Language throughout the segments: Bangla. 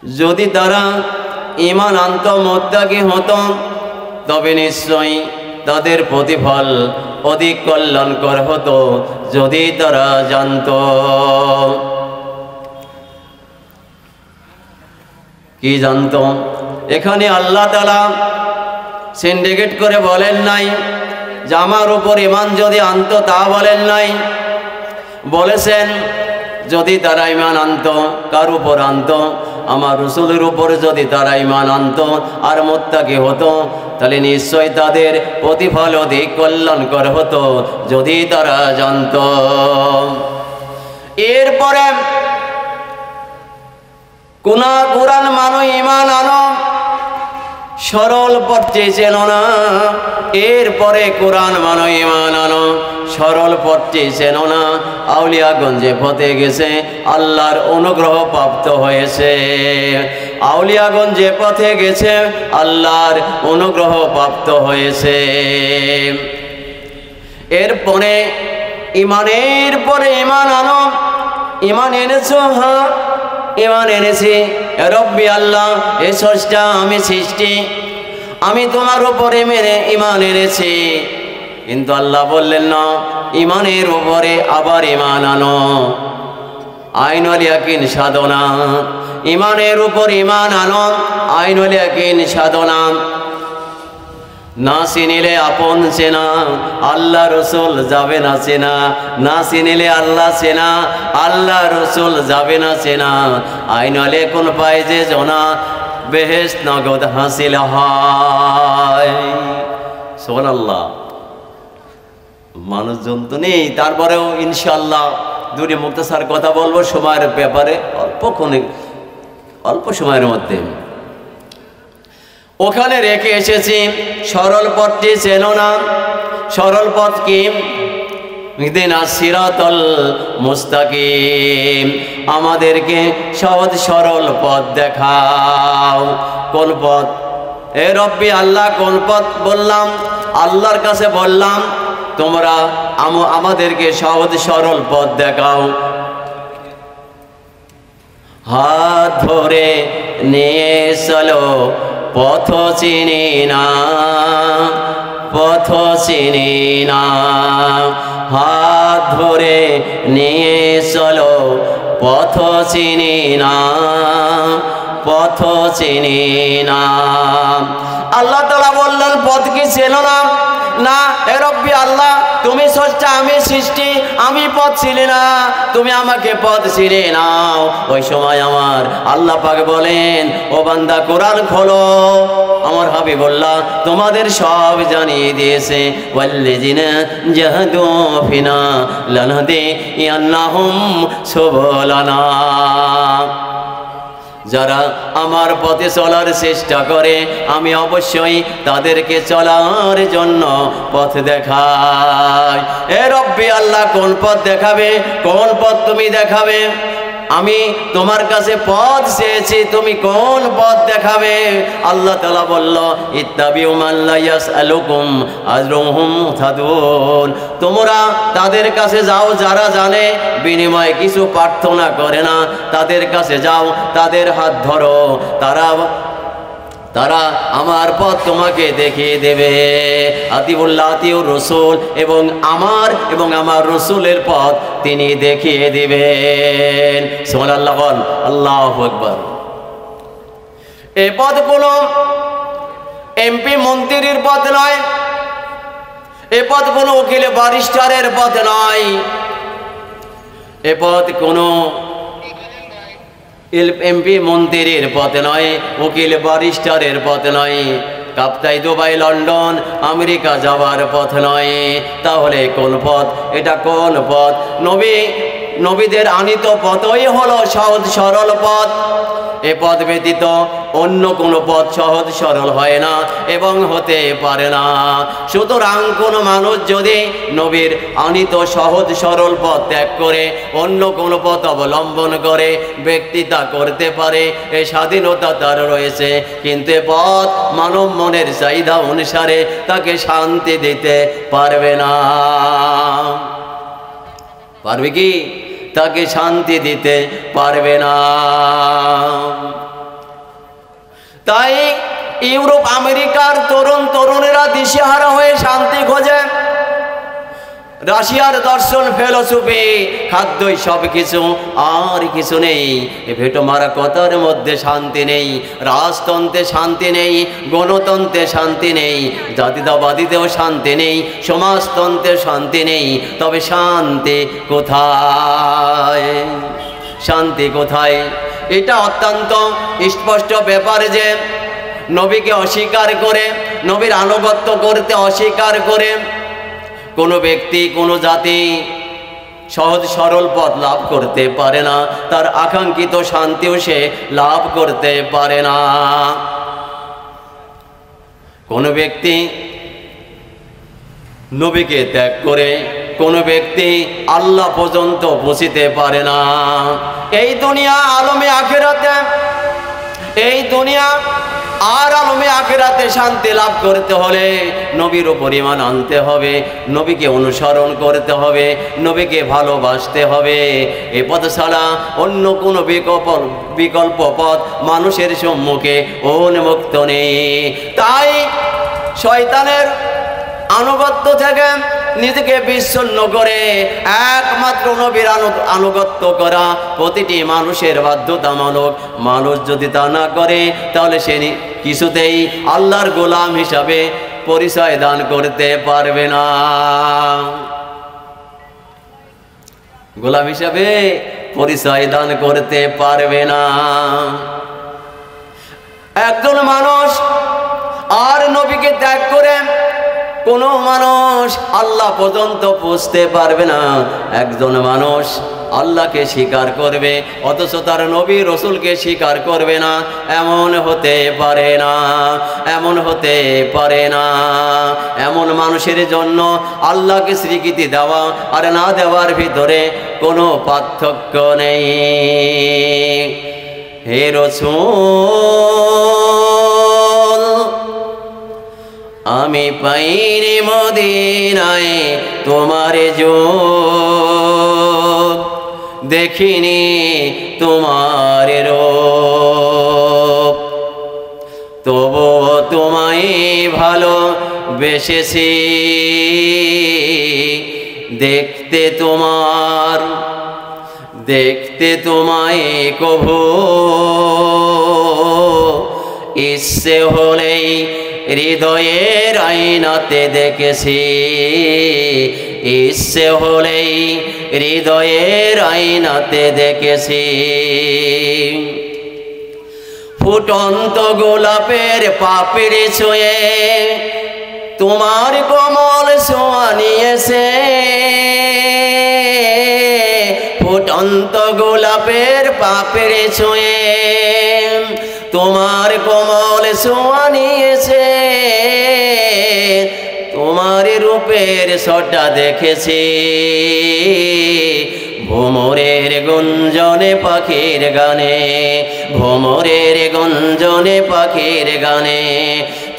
যদি তারা ঈমান আনত মুত্তাকি হতো তবে নিশ্চয়ই তাদের প্রতিফল অধিক কল্যাণকর হতো যদি তারা জানত। কি জানত? এখানে আল্লাহ তাআলা সিন্ডিকেট করে বলেন নাই যে আমার উপর ঈমান যদি আনত, তা বলেন নাই। বলেছেন যদি তারা ঈমান আনত, কার উপর আনত? আমার রাসূলের উপর যদি তারা ঈমান আনত আর মুত্তাকি হতো তাহলে নিশ্চয়ই তাদের প্রতিফল অধিক কল্যাণকর হতো যদি তারা জানত। এরপরে কোরআন মানো, ঈমান আনো, সরল পথে চেনো না। এরপরে কোরআন মানো, ঈমান আনো, সরল পথে চেনো না। আউলিয়াগণ যে পথে গেছে আল্লাহর অনুগ্রহ প্রাপ্ত হয়েছে। আউলিয়াগণ যে পথে গেছে আল্লাহর অনুগ্রহ প্রাপ্ত হয়েছে। এরপরে ঈমানের পরে ঈমান আনো। ঈমান এনেছো? হ্যাঁ ঈমান এনেছি। রব্বি আল্লাহ, এ স্রষ্টা, আমি সৃষ্টি, আমি তোমার উপরে মেনে ঈমান এনেছি। কিন্তু আল্লাহ বললেন না, ঈমানের উপরে আবার ঈমান আনো। আইনুল ইয়াকিন সাধনা, ঈমানের উপর ঈমান আনো, আইনুল ইয়াকিন সাধনা। না চিনিলে আপন চেনা, আল্লাহ রসুল যাবে না চেনা। না চিনিলে আল্লাহ চেনা, আল্লাহ রসুল যাবে না চেনা। আইনালে কোন পায় যে জনা, বেহেশত নগদ হাসিল হয়। সুবহানাল্লাহ। মানুষজন তো নেই, তারপরেও ইনশাআল্লাহ দুটি মুক্তাসার কথা বলবো সময়ের ব্যাপারে, অল্প সময়ের মধ্যে। ওখানে রেখে এসেছি সরল পথটি চেনো না। সরল পথ কি? ইহদিনা সিরাতাল মুস্তাকিম, আমাদেরকে সহজ সরল পথ দেখাও। কোন পথ? এ রব্বি আল্লাহ, কোন পথ বললাম? আল্লাহর কাছে বললাম তোমরা আমাদেরকে সহজ সরল পথ দেখাও। হাত ধরে নিয়ে চলো, পথ চিনি না, পথ চিনি না। হাত ধরে নিয়ে চলো, পথ চিনি না, পথ চিনি না। আল্লাহ তাআলা বললেন পথ কি চেনো না? না। এ রব্বি আল্লাহ, তুমি স্রষ্টা, আমি সৃষ্টি, আমি পথ চিনি না, তুমি আমাকে পথ চিনে নাও। ওই সময় আমার আল্লাহ পাক বলেন, ও বান্দা কোরআন খোলো। আমার হাবিবুল্লাহ তোমাদের সব জানিয়ে দিয়েছে, ওয়াল্লাযিনা জাহাদু ফিনা লানাহদিয়ান্নাহুম সুবুলানা। যারা আমার পথে চলার চেষ্টা করে আমি অবশ্যই তাদেরকে চলার জন্য পথ দেখাই। এ রব্বি আল্লাহ, কোন পথ দেখাবে? কোন পথ তুমি দেখাবে? আমি তোমার কাছে পথ চেয়েছি, তুমি কোন পথ দেখাবে? আল্লাহ তাআলা বলল, ইত্তাবিউ মান লা ইয়াসআলুকুম আজরুহুম মুহতাদুন। তোমরা তাদের কাছে যাও যারা জানে, বিনিময়ে কিছু প্রার্থনা করে না। তাদের কাছে যাও, তাদের হাত ধরো, তারা আমার পথ তোমাকে দেখিয়ে দেবে। আতিউল্লাহ, আতিউর রাসূল, এবং আমার রাসূলের পথ তিনি দেখিয়ে দিবেন। সুবহানাল্লাহ, আল্লাহু আকবার। এই পথ কোনো এমপি মন্ত্রীর পথ নয়, এ পথ কোনো উকিল ব্যারিস্টারের পথ নয়, এ পথ কোনো এমপি মন্ত্রীর পথ নয়, উকিল ব্যারিস্টারের পথ নয়, কাপ্তাই, দুবাই, লন্ডন, আমেরিকা যাওয়ার পথ নয়। তাহলে কোন পথ? এটা কোন পথ? নবীদের আনিত পথই হলো সহজ সরল পথ। এ পথ ব্যতীত অন্য কোনো পথ সহজ সরল হয় না এবং হতে পারে না। সুতরাং কোনো মানুষ যদি নবীর আনিত সহজ সরল পথ ত্যাগ করে অন্য কোনো পথ অবলম্বন করে, ব্যক্তি তা করতে পারে, এই স্বাধীনতা তার রয়েছে। কিন্তু এ পথ মানব মনের চাহিদা অনুসারে তাকে শান্তি দিতে পারবে না। পারবে কি? তাকে শান্তি দিতে পারবে না। তাই ইউরোপ আমেরিকার তরুণ তরুণীরা দিশেহারা হয়ে শান্তি খোঁজে। রাশিয়ার দর্শন, ফিলোসফি, খাদ্যই সব কিছু, আর কিছু নেই। ভেটো মারা কথার মধ্যে শান্তি নেই, রাজতন্ত্রে শান্তি নেই, গণতন্ত্রে শান্তি নেই, জাতীয়তাবাদীতেও শান্তি নেই, সমাজতন্ত্রে শান্তি নেই। তবে শান্তি কোথায়? শান্তি কোথায়? এটা অত্যন্ত স্পষ্ট ব্যাপার যে নবীকে অস্বীকার করে, নবীর আনুগত্য করতে অস্বীকার করে কোনো ব্যক্তি, কোনো জাতি সহজ সরল পথ লাভ করতে পারে না, তার আকাঙ্ক্ষিত শান্তিও সে লাভ করতে পারে না। কোনো ব্যক্তি নবীকে ত্যাগ করে কোনো ব্যক্তি আল্লাহ পর্যন্ত পৌঁছিতে পারে না। এই দুনিয়া আলমে আখিরাতে, এই দুনিয়া আর আলমে আখিরাতে শান্তি লাভ করতে হলে নবীর উপর ঈমান আনতে হবে, নবীকে অনুসরণ করতে হবে, নবীকে ভালোবাসতে হবে। এ পথ ছাড়া অন্য কোনো বিকল্প পথ মানুষের সম্মুখে উন্মুক্ত নেই। তাই শয়তানের আনুগত্য থেকে নিজেকে বিচ্ছিন্ন করে একমাত্র নবীর আনুগত্য করা প্রতিটি মানুষের বাধ্যতামূলক। মানুষ যদি তা না করে তাহলে সে কিছুতেই আল্লাহর গোলাম হিসাবে পরিচয় দান করতে পারবে না, গোলাম হিসাবে পরিচয় দান করতে পারবে না। একজন মানুষ আর নবীকে ত্যাগ করে কোনো মানুষ আল্লাহ পর্যন্ত পৌঁছতে পারবে না। একজন মানুষ আল্লাহকে স্বীকার করবে অথচ তার নবী রসুলকে স্বীকার করবে না, এমন হতে পারে না, এমন হতে পারে না। এমন মানুষের জন্য আল্লাহকে স্বীকৃতি দেওয়া আর না দেওয়ার ভিতরে কোনো পার্থক্য নেই। হে রাসূল, আমি পাইনি মদিনায় তোমার যোগ, দেখিনি তোমার রূপ, তবুও তোমায় ভালোবেসেছি। দেখতে তোমায় কভু ইচ্ছে হলেই হৃদয়ের আয়নাতে দেখেছি, ইচ্ছে হলেই হৃদয়ের আয়নাতে দেখেছি। ফুটন্ত গোলাপের পাপড়ি ছুঁয়ে তোমার কোমল ছোঁয়া নিয়েছে, ফুটন্ত গোলাপের পাপড়ি ছুঁয়ে তোমার কোমল ছোঁয়া নিয়েছে। তোমার রূপের ছটা দেখেছি ভ্রমরের গুঞ্জনে পাখির গানে, ভ্রমরের গুঞ্জনে পাখির গানে।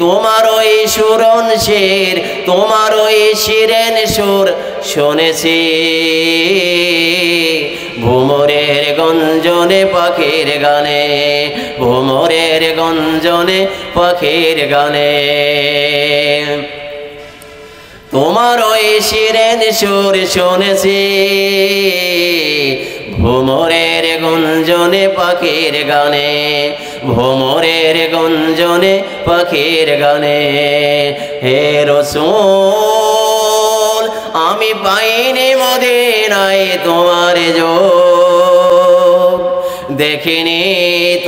তোমার ওই সুরন শির, তোমার ওই শিরেন সুর শুনেছি ভ্রমরের গঞ্জনে পাখির গানে, ভ্রমরের গঞ্জনে পাখির গানে। তোমার ওই শিরেন সুর শুনেছি ভ্রমরের গঞ্জনে পাখির গানে, ভ্রমরের গঞ্জনে পাখির গানে। হে রাসূল, আমি পাইনি মদিনায় তোমার যোগ, দেখিনি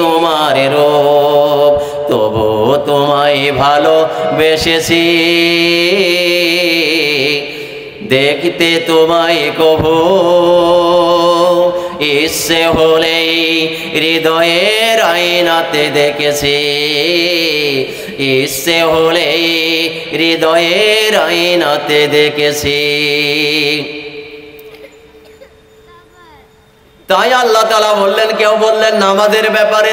তোমার রূপ, তবু তোমায় ভালোবেসেছি। দেখতে তোমায় কভু ইচ্ছে হলেই হৃদয়ের আয়নাতে দেখেছি, ইচ্ছে হলেই হৃদয়ের আয়নাতে দেখেছি। তাই আল্লাহ তাআলা বললেন, কেউ বললেন নামাজের ব্যাপারে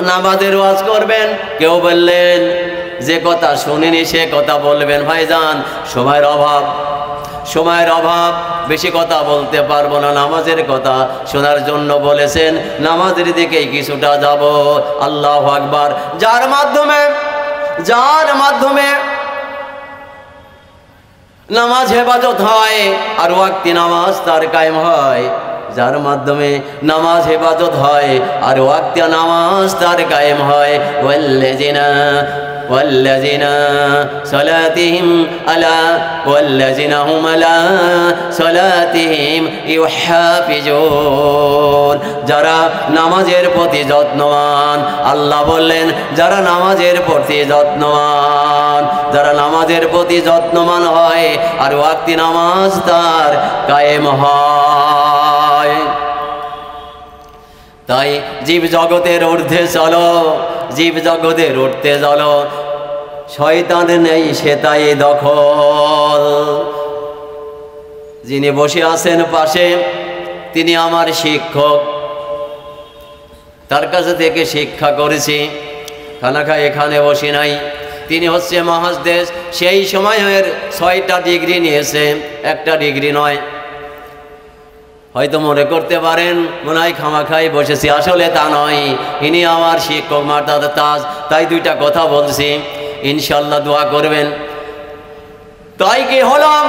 নামাজের ওয়াজ করবেন, কেউ বললেন যে কথা শুনিনি সে কথা বলবেন। ভাইজান, সময়ের অভাব, সময়ের অভাব, বেশি কথা বলতে পারবো না। নামাজের কথা শোনার জন্য বলেছেন, নামাজের দিকেই কিছুটা যাব। আল্লাহু আকবার। যার মাধ্যমে নামাজ হেফাজত হয় আর ওয়াক্তি নামাজ তার কায়েম হয়। যার মাধ্যমে নামাজ হেফাজত হয় আর ওয়াক্তি নামাজ তার কায়েম হয়। والذين صلاتهم والذين هم على صلاتهم يحافظون। যারা নামাজের প্রতি যত্নবান, আল্লাহ বললেন যারা নামাজের প্রতি যত্নবান, যারা নামাজের প্রতি যত্নবান হয় আর ওয়াক্তি নামাজ তার কায়েম হয়। তাই জীব জগতের ঊর্ধ্বে চলো, জীব জগতের উঠতে চলো। শয়তান নেই সে তাই দখল। যিনি বসে আছেন পাশে তিনি আমার শিক্ষক, তার কাছে থেকে শিক্ষা করেছি। খানা খাই এখানে বসে নাই, তিনি হচ্ছে মহাদেশ। সেই সময়ের 6টা ডিগ্রি নিয়েছে, একটা ডিগ্রি নয়। হয়তো মনে করতে পারেন মনে হয় খামাখাই বসেছি, আসলে তা নয়। ইনি আমার শিক্ষক, মার্তাদা তাজ। তাই 2টা কথা বলছি, ইনশাল্লাহ দোয়া করবেন। তাই কি হলাম,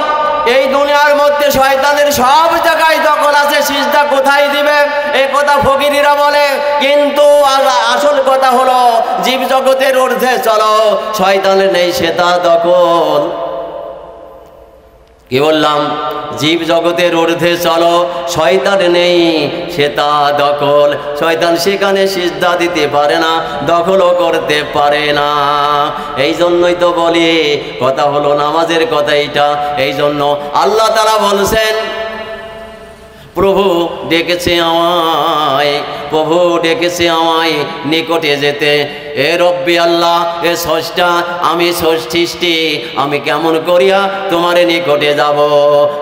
এই দুনিয়ার মধ্যে শয়তানের সব জায়গায় দখল আছে, সিজদা কোথায় দিবে এই কথা ফকিরিরা বলে। কিন্তু আসল কথা হলো জীব জগতের ঊর্ধ্বে চলো, শয়তানের নেই সেটা দখল। কি বললাম? জীব জগতের ঊর্ধ্বে চলো, শয়তান নেই সেটা দখল। শয়তান সেখানে সিজদা দিতে পারে না, দখলও করতে পারে না। এই জন্যই তো বলি, কথা হলো নামাজের কথা এইটা। এই জন্য আল্লাহ তাআলা বলছেন, প্রভু ডেকেছে আমায়, প্রভু ডেকেছে আমায় নিকটে যেতে। এ রব্বি আল্লাহ, এ স্রষ্টা, আমি সৃষ্টি, আমি কেমন করিয়া তোমার নিকটে যাব?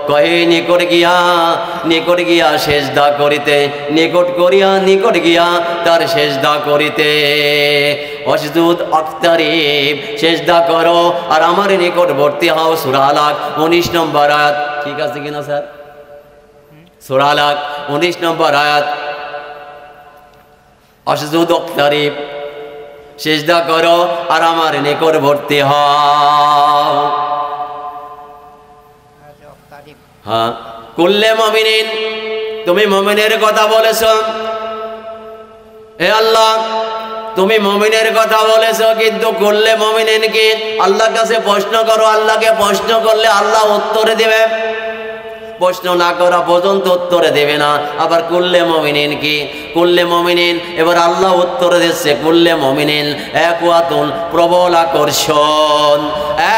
কহে নিকট গিয়া সেজদা করিতে, নিকট গিয়া তার সেজদা করিতে। অসজুদ অক্তারিব, সেজদা করো আর আমার নিকটবর্তী হও। সূরা আলাক 19 নম্বর আয়াত। ঠিক আছে কিনা স্যার? সূরা আলাক 19 নম্বর আয়াত। অসজুদ অক্তারিব, সেজদা করো আর আমার নিকটবর্তী হও। হ্যাঁ, কুল্লে মুমিনিন, তুমি মুমিনের কথা বলেছো। হে আল্লাহ, তুমি মুমিনের কথা বলেছো, কিন্তু কুল্লে মুমিনিন কি? আল্লাহর কাছে প্রশ্ন করো। আল্লাহকে প্রশ্ন করলে আল্লাহ উত্তর দেবে, প্রশ্ন না করা পর্যন্ত উত্তরে দেবে না। আবার কুল্লে মুমিনিন কি? কুল্লে মুমিনিন, এবার আল্লাহ উত্তর দিচ্ছে কুল্লে মুমিনিন একওয়াতুন, প্রবল আকর্ষণ,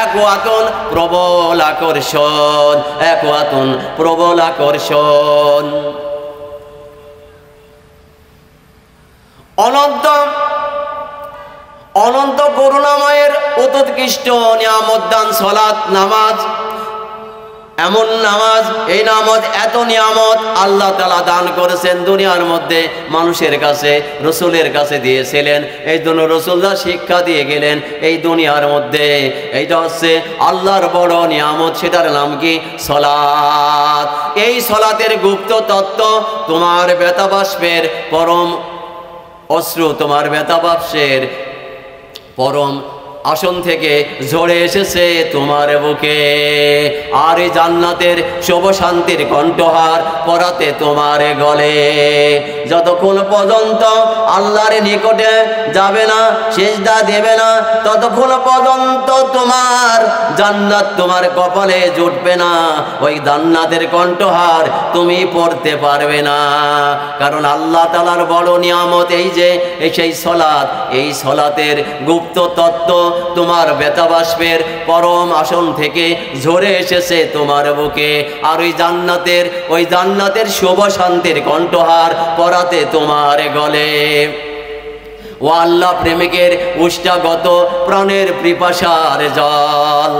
একওয়াতুন প্রবল আকর্ষণ, একওয়াতুন প্রবল আকর্ষণ। অনন্ত করুণাময়ের উৎকৃষ্ট নিয়ামত দান সালাত, নামাজ। এমন নামাজ, এই নামাজ এত নিয়ামত আল্লাহ তাআলা দান করেছেন দুনিয়ার মধ্যে মানুষের কাছে, রসুলের কাছে দিয়েছিলেন। এই জন্য রসুলরা শিক্ষা দিয়ে গেলেন এই দুনিয়ার মধ্যে। এইটা হচ্ছে আল্লাহর বড় নিয়ামত, সেটার নাম কি? সালাত। এই সালাতের গুপ্ত তত্ত্ব তোমার বেতাবাষ্পের পরম অশ্রু, তোমার বেতাবাষ্পের পরম আসন থেকে ঝরে এসেছে তোমার বুকে। আর এই জান্নাতের শুভ শান্তির কণ্ঠহার পরাতে তোমার গলে। যতক্ষণ পর্যন্ত আল্লাহর নিকটে যাবে না, সিজদা দেবে না, ততক্ষণ পর্যন্ত তোমার জান্নাত তোমার কপালে জুটবে না। ওই জান্নাতের কণ্ঠহার তুমি পড়তে পারবে না। কারণ আল্লাহ তাআলার বড় নিয়ামত এই যে সেই সালাত, এই সালাতের গুপ্ত তত্ত্ব তোমার বেতাবাষ্পের পরম আসন থেকে ঝরে এসেছে তোমার বুকে। আর ওই জান্নাতের শুভ শান্তির কণ্ঠহার পরাতে তোমার গলে। ও আল্লাহ প্রেমিকের উষ্টাগত প্রাণের পিপাসার জল।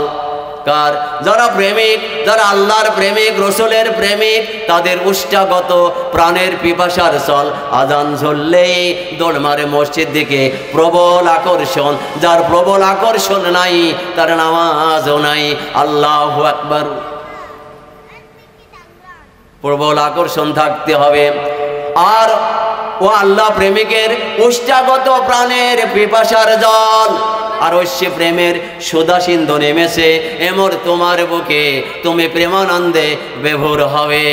কার? যারা প্রেমিক, যারা আল্লাহর প্রেমিক, রসুলের প্রেমিক, তাদের উষ্টাগত প্রাণের পিপাসার জল। আজান ঝরলেই দৌড় মারে মসজিদ দিকে, প্রবল আকর্ষণ। যার প্রবল আকর্ষণ নাই তার নামাজও নাই। আল্লাহু আকবার। প্রবল আকর্ষণ থাকতে হবে। আর ও আল্লাহ প্রেমিকের উষ্টাগত প্রাণের পিপাসার জল আর ঐশ্য প্রেমের সুধা সিন্ধু নেমেছে এমর তোমার বুকে, তুমি প্রেমানন্দে বিভোর হবে।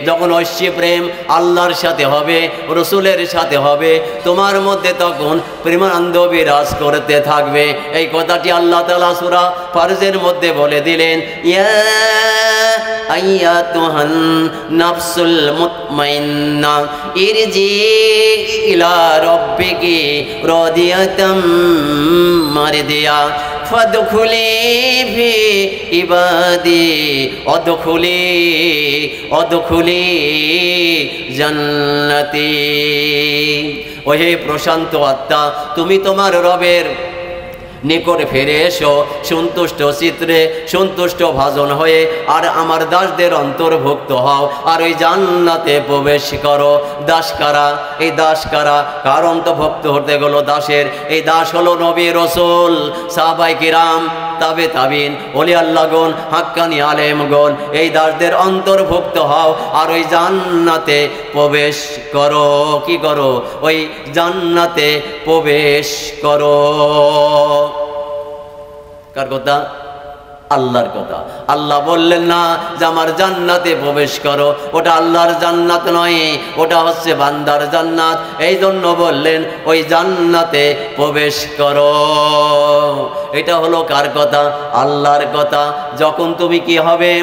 যখন ঐশ্য প্রেম আল্লাহর সাথে হবে, রসুলের সাথে হবে, তোমার মধ্যে তখন প্রেমানন্দ বিরাজ করতে থাকবে। এই কথাটি আল্লাহ তাআলা সূরা ফারজের মধ্যে বলে দিলেন, ইয়া আইয়াতুহান নাফসুল মুতমাইন্না ইরজি ইলা রাব্বিকি রাদিয়াতাম মারদিয়া ফাদখুলি ফি ইবাদি অদখুলি জান্নাতি। ওহে প্রশান্ত আত্মা, তুমি তোমার রবের নিকট ফিরে এসো সন্তুষ্ট চিত্রে, সন্তুষ্ট ভাজন হয়ে, আর আমার দাসদের অন্তর্ভুক্ত হও, আর ওই জান্নাতে প্রবেশ করো। দাস কারা? এই দাস কারা? কার অন্তর্ভুক্ত হতে গেল দাসের? এই দাস হলো নবী, রসুল, সাহাবায়ে কিরাম, তাবে তাবিন, ওলি আল্লাহগণ, হাক্কানি আলেমগণ। এই দাসদের অন্তর্ভুক্ত হও আর ওই জান্নাতে প্রবেশ করো। কি করো? ওই জান্নাতে প্রবেশ করো। কার কথা? আল্লাহর কথা। আল্লাহ বললেন না যে আমার জান্নাতে প্রবেশ করো, ওটা আল্লাহর জান্নাত নয়, ওটা হচ্ছে বান্দার জান্নাত। এই জন্য বললেন ওই জান্নাতে প্রবেশ করো। এটা হলো কার কথা? আল্লাহর কথা। যখন তুমি কি হবে?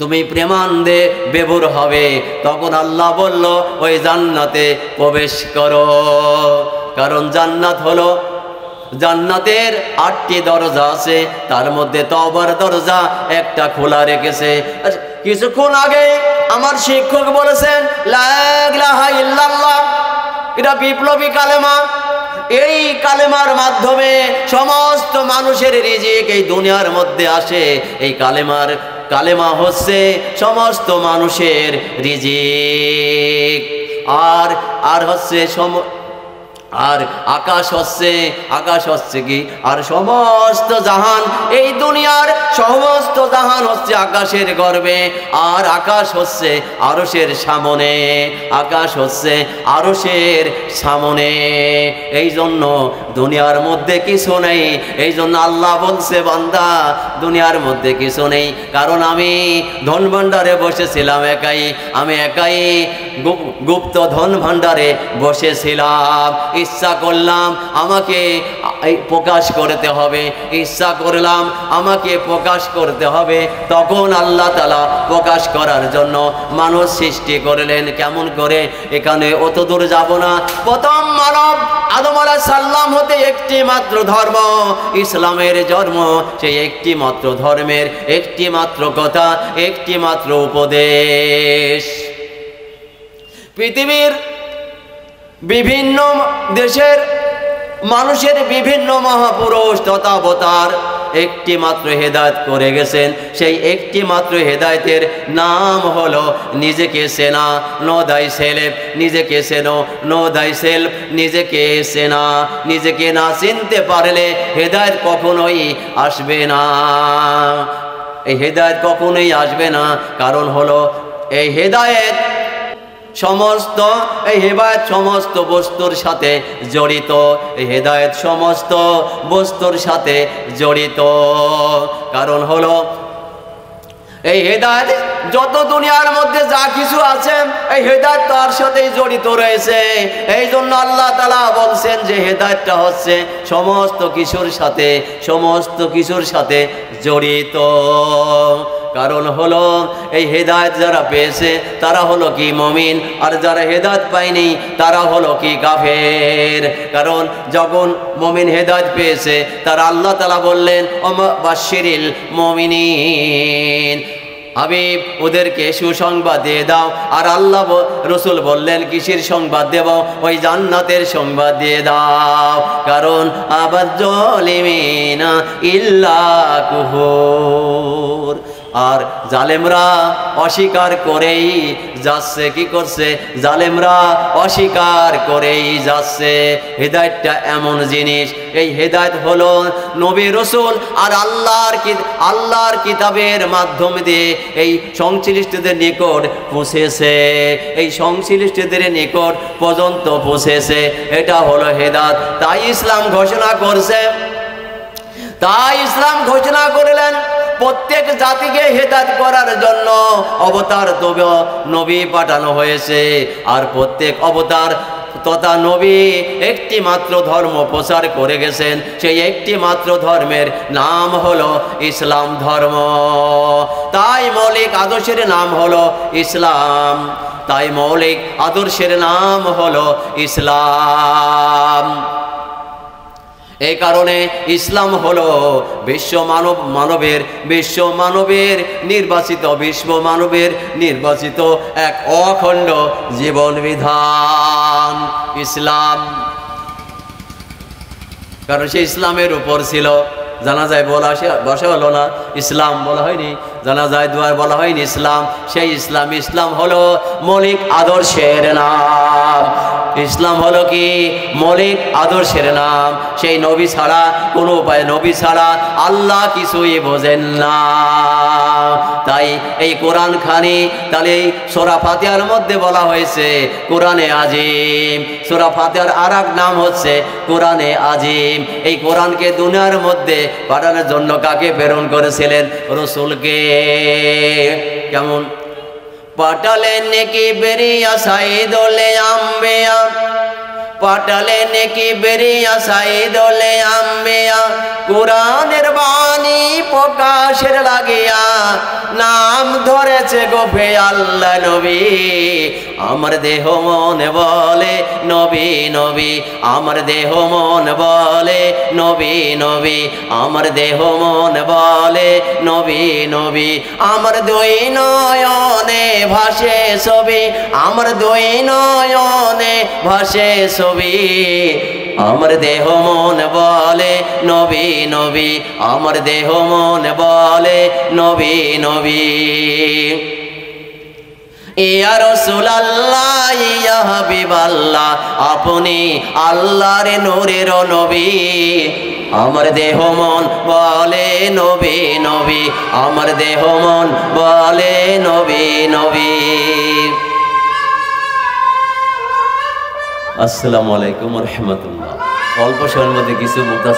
তুমি প্রেমানন্দে বিভোর হবে, তখন আল্লাহ বলল ওই জান্নাতে প্রবেশ করো। কারণ জান্নাত হলো, জান্নাতের 8টি দরজা আছে, তার মধ্যে তওবার দরজা একটা খোলা রেখেছে। কিছুক্ষণ আগে আমার শিক্ষক বলেছেন লা ইলাহা ইল্লাল্লাহ, এটা বিপ্লবী কালেমা। এই কালেমার মাধ্যমে সমস্ত মানুষের রিজিক এই দুনিয়ার মধ্যে আসে। এই কালেমা হচ্ছে সমস্ত মানুষের রিজিক। আর হচ্ছে আর আকাশ হচ্ছে কি? আর সমস্ত জাহান, এই দুনিয়ার সমস্ত জাহান হচ্ছে আকাশের গর্ভে। আর আকাশ হচ্ছে আরশের সামনে, আকাশ হচ্ছে আরশের সামনে। এই জন্য দুনিয়ার মধ্যে কিছু নেই। এই জন্য আল্লাহ বলছে, বান্দা দুনিয়ার মধ্যে কিছু নেই। কারণ আমি ধন ভাণ্ডারে বসেছিলাম একাই, আমি একাই গুপ্ত ধন ভাণ্ডারে বসেছিলাম। ইচ্ছা করলাম আমাকে প্রকাশ করতে হবে, ইচ্ছা করলাম আমাকে প্রকাশ করতে হবে। তখন আল্লাহ তাআলা প্রকাশ করার জন্য মানুষ সৃষ্টি করলেন। কেমন করে? এখানে অত দূর যাব না। প্রথম মানব আদম আলাইহিস সালাম হতে একটি মাত্র ধর্ম, ইসলামের জন্ম। সেই একটি মাত্র ধর্মের একটি মাত্র কথা, একটি মাত্র উপদেশ। পৃথিবীর বিভিন্ন দেশের মানুষের বিভিন্ন মহাপুরুষ তথা অবতার একটি মাত্র হেদায়েত করে গেছেন। সেই একটি মাত্র হেদায়েতের নাম হলো নিজেকে চেনা। নো দাই সেলফ, নিজেকে চেনো। নো দাই সেলফ, নিজেকে চেনা। নিজেকে না চিনতে পারলে হেদায়েত কখনোই আসবে না। এই হেদায়েত কখনোই আসবে না। কারণ হলো এই হেদায়েত সমস্ত বস্তুর সাথে জড়িত। এই হেদায়েত সমস্ত বস্তুর সাথে জড়িত। কারণ হলো এই হেদায়েত যত দুনিয়ার মধ্যে যা কিছু আছে, এই হেদায়েত তার সাথেই জড়িত রয়েছে। এই জন্য আল্লাহ তাআলা বলছেন যে হেদায়েতটা হচ্ছে সমস্ত কিছুর সাথে জড়িত। কারণ হলো এই হেদায়েত যারা পেয়েছে তারা হলো কি মুমিন, আর যারা হেদায়েত পায়নি তারা হলো কি কাফের। কারণ যখন মুমিন হেদায়েত পেয়েছে তারা আল্লাহ তাআলা বললেন বাশশিরিল মুমিনিন, হাবিব ওদেরকে সুসংবাদ দিয়ে দাও। আর আল্লাহ রসুল বললেন কিসের সংবাদ দেব? ওই জান্নাতের সংবাদ দিয়ে দাও। কারণ আবাদ জালিমিনা ইল্লা কুফুর, আর জালেমরা অস্বীকার করেই যাচ্ছে। কি করছে? জালেমরা অস্বীকার করেই যাচ্ছে। হেদায়েতটা এমন জিনিস, এই হেদায়েত হলো নবী রাসূল আর আল্লাহর কিতাবের মাধ্যম দিয়ে এই সংশ্লিষ্টদের নিকট পৌঁছেছে, এই সংশ্লিষ্টদের নিকট পর্যন্ত পৌঁছেছে। এটা হলো হেদায়েত। তাই ইসলাম ঘোষণা করছে, করলেন প্রত্যেক জাতিকে হেদায়েত করার জন্য অবতার নবী পাঠানো হয়েছে। আর প্রত্যেক অবতার তথা নবী একটি মাত্র ধর্ম প্রচার করে গেছেন। সেই একটি মাত্র ধর্মের নাম হলো ইসলাম ধর্ম। তাই মৌলিক আদর্শের নাম হলো ইসলাম, তাই মৌলিক আদর্শের নাম হলো ইসলাম। এই কারণে ইসলাম হলো বিশ্ব মানবের নির্বাচিত এক অখণ্ড জীবন বিধান ইসলাম। কারণ সে ইসলামের উপর ছিল। জানাজায় বসা হলো না, ইসলাম বলা হয়নি। জানাজায় দুয়ার বলা হয়নি, ইসলাম। সেই ইসলাম হলো মৌলিক আদর্শের নাম। ইসলাম হলো কি? মৌলিক আদর্শের নাম। সেই নবী ছাড়া কোনো উপায়, নবী ছাড়া আল্লাহ কিছুই বোঝেন না। তাই এই কোরআন খানি, তাহলে এই সূরা ফাতিহার মধ্যে বলা হয়েছে কোরআনে আজিম। সূরা ফাতিহার আর এক নাম হচ্ছে কোরআনে আজিম। এই কোরআনকে দুনিয়ার মধ্যে পাঠানোর জন্য কাকে প্রেরণ করেছিলেন? রাসূলকে। কেমন? পাঠালেন কি বেরিয়া সাইদলে আম্বিয়া, পাঠালেন কি বেরিয়া সাইদলে আম্বিয়া, কোরআনের বাণী প্রকাশের লাগিয়া নাম ধরেছে গোফে আল্লাহ নবী। আমার দেহ মন বলে নবী নবী, আমার দেহ মন বলে নবী নবী, আমার দেহ মন বলে নবী নবী। আমার দুই নয়নে ভাসে ছবি, আমার দুই নয়নে ভাসে ছবি, আমার দেহ মন বলে নবী নবী, আমার দেহ মন বলে নবী নবী। ইয়া রাসূলুল্লাহ ইয়া হাবিবাল্লাহ, আপনি আল্লাহর নূরের নবী। আমার দেহ মন বলে নবী নবী, আমার দেহ মন বলে নবী নবী। আসসালামু আলাইকুম ওয়া রাহমাতুল্লাহ। অল্প সময়ের মধ্যে কিছু মুক্তা